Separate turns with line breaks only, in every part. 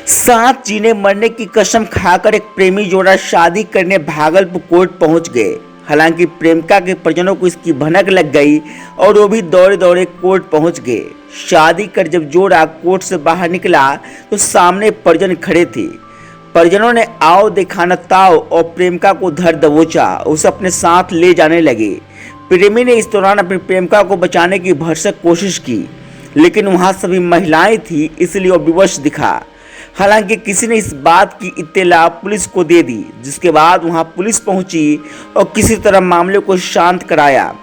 साथ जीने मरने की कसम खाकर एक प्रेमी जोड़ा शादी करने भागलपुर कोर्ट पहुंच गए। हालांकि प्रेमिका के परिजनों को इसकी भनक लग गई और वो भी दौड़े दौड़े कोर्ट पहुंच गए। शादी कर जब जोड़ा कोर्ट से बाहर निकला तो सामने परिजन खड़े थे। परिजनों ने आओ दिखाना ताओ और प्रेमिका को धर दबोचा, उसे अपने साथ ले जाने लगे। प्रेमी ने इस दौरान अपनी प्रेमिका को बचाने की भरसक कोशिश की, लेकिन वहां सभी महिलाएं थी, इसलिए वो विवश दिखा। हालांकि किसी ने इस बात की इत्तला पुलिस को दे दी, जिसके बाद वहां पुलिस पहुंची और किसी तरह मामले को शांत कराया।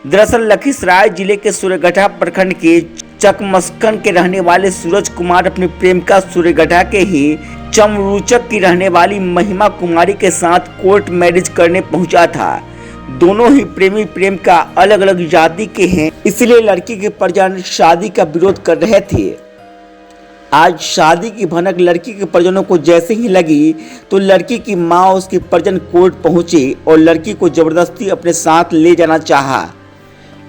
दरअसल लखीसराय जिले के सूर्यगढ़ा प्रखंड के चकमस्कन के रहने वाले सूरज कुमार अपनी प्रेमिका सूर्यगढ़ा के ही चमरूचक की रहने वाली महिमा कुमारी के साथ कोर्ट मैरिज करने पहुंचा था। दोनों ही प्रेमी प्रेमिका अलग अलग जाति के हैं, इसलिए लड़की के परिजन शादी का विरोध कर रहे थे। आज शादी की भनक लड़की के परिजनों को जैसे ही लगी तो लड़की की मां और उसके परिजन कोर्ट पहुंचे और लड़की को जबरदस्ती अपने साथ ले जाना चाहा।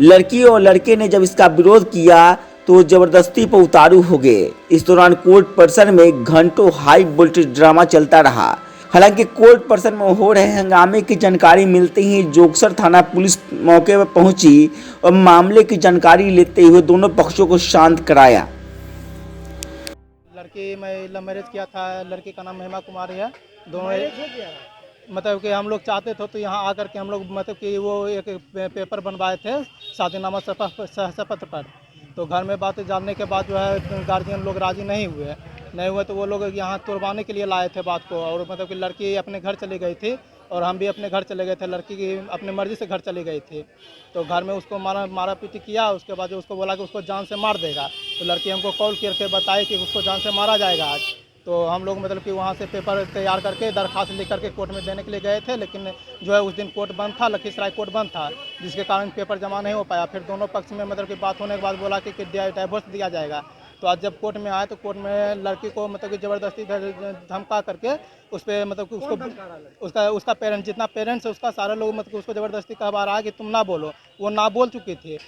लड़की और लड़के ने जब इसका विरोध किया तो जबरदस्ती पर उतारू हो गए। इस दौरान कोर्ट परिसर में घंटों हाई वोल्टेज ड्रामा चलता रहा। हालांकि कोर्ट परिसर में हो रहे हंगामे की जानकारी मिलते ही जोगसर थाना पुलिस मौके पर पहुंची और मामले की जानकारी लेते हुए दोनों पक्षों को शांत कराया।
लड़की मैं लव मैरिज किया था, लड़की का नाम महिमा कुमारी है। दोनों मतलब कि हम लोग चाहते थे तो यहाँ आकर के हम लोग मतलब कि वो एक पेपर बनवाए थे शादीनामा शपथ पर। तो घर में बात जानने के बाद जो है गार्जियन लोग राजी नहीं हुए तो वो लोग यहाँ तोड़वाने के लिए लाए थे बात को। और मतलब कि लड़की अपने घर चली गई थी और हम भी अपने घर चले गए थे। लड़की की अपनी मर्जी से घर चली गई थी। तो घर में उसको मारा पीटी किया। उसके बाद जो उसको बोला कि उसको जान से मार देगा। तो लड़की हमको कॉल करके बताई कि उसको जान से मारा जाएगा आज। तो हम लोग मतलब कि वहाँ से पेपर तैयार करके दरखास्त लिख करके कोर्ट में देने के लिए गए थे, लेकिन जो है उस दिन कोर्ट बंद था, लखीसराय कोर्ट बंद था, जिसके कारण पेपर जमा नहीं हो पाया। फिर दोनों पक्ष में मतलब कि बात होने के बाद बोला कि डाइवोर्स दिया जाएगा। तो आज जब कोर्ट में आए तो कोर्ट में लड़की को मतलब कि ज़बरदस्ती धमका करके उस पर मतलब कि उसको उसका पेरेंट्स जितना पेरेंट्स है उसका सारे लोग मतलब उसको ज़बरदस्ती कहवा रहा है कि तुम ना बोलो। वो ना बोल चुकी थी।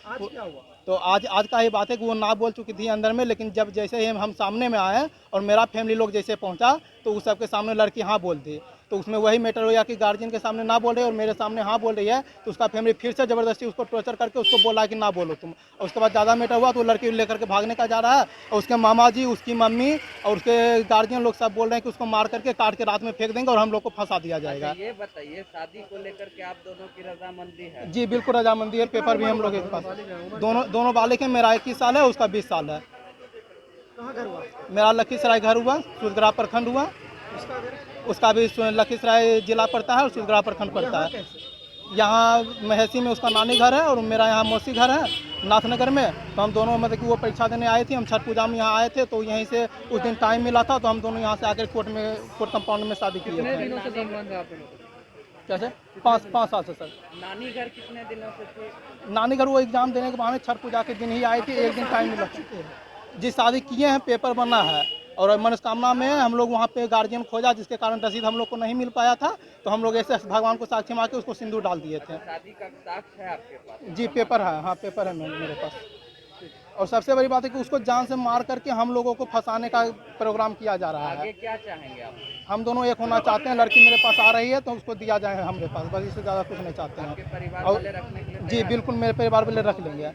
तो आज का ही बात है कि वो ना बोल चुकी थी अंदर में, लेकिन जब जैसे ही हम सामने में आए और मेरा फैमिली लोग जैसे पहुंचा तो उस सबके सामने लड़की हाँ बोल दी। तो उसमें वही मैटर हो गया कि गार्जियन के सामने ना बोल रही है और मेरे सामने हाँ बोल रही है। तो उसका फैमिली फिर से ज़बरदस्ती उसको टॉर्चर करके उसको बोला कि ना बोलो तुम। और उसके बाद ज़्यादा मैटर हुआ तो लड़की लेकर के भागने का जा रहा है और उसके मामा जी, उसकी मम्मी और उसके गार्जियन लोग सब बोल रहे हैं कि उसको मार करके काट के रात में फेंक देंगे और हम लोग को फंसा दिया जाएगा।
ये बताइए, शादी को लेकर के आप दोनों की रजामंदी है?
जी बिल्कुल रजामंदी है। पेपर भी हम लोग के पास दोनों बालिक हैं। मेरा 21 साल है, उसका 20 साल है।
कहाँ घर हुआ?
मेरा लखीसराय घर हुआ, सूर्यगढ़ा प्रखंड हुआ। उसका भी लखीसराय जिला पड़ता है और सूर्यगढ़ा प्रखंड पड़ता है। यहाँ महेसी में उसका नानी घर है और मेरा यहाँ मौसी घर है नाथनगर में। तो हम दोनों मतलब कि वो परीक्षा देने आए थे, हम छठ पूजा में यहाँ आए थे। तो यहीं से उस दिन टाइम मिला था तो हम दोनों यहाँ से आकर कोर्ट कंपाउंड में शादी किए थे।
दिनों से संबंध है आप लोगों का?
कैसे? 5 साल से सर।
नानी घर कितने दिनों से थे?
नानी घर वो एग्जाम देने के बहाने छठ पूजा के दिन ही आई थी। एक दिन टाइम मिला जी। शादी किए हैं, पेपर बना है और मनोकामना में हम लोग वहाँ पे गार्जियन खोजा, जिसके कारण रसीद हम लोग को नहीं मिल पाया था। तो हम लोग ऐसे भगवान को साक्षी मान के उसको सिंदूर डाल दिए थे।
शादी का साक्ष्य है आपके पास?
जी पेपर है, हाँ पेपर है मेरे पास। और सबसे बड़ी बात है कि उसको जान से मार करके हम लोगों को फंसाने का प्रोग्राम किया जा रहा है।
आगे क्या चाहेंगे आप?
हम दोनों एक होना चाहते हैं। लड़की मेरे पास आ रही है तो उसको दिया जाए हमारे पास, बस इससे ज़्यादा कुछ नहीं चाहते हैं।
परिवार
और
वाले रखने के लिए?
जी बिल्कुल, मेरे परिवार वाले रख लेंगे।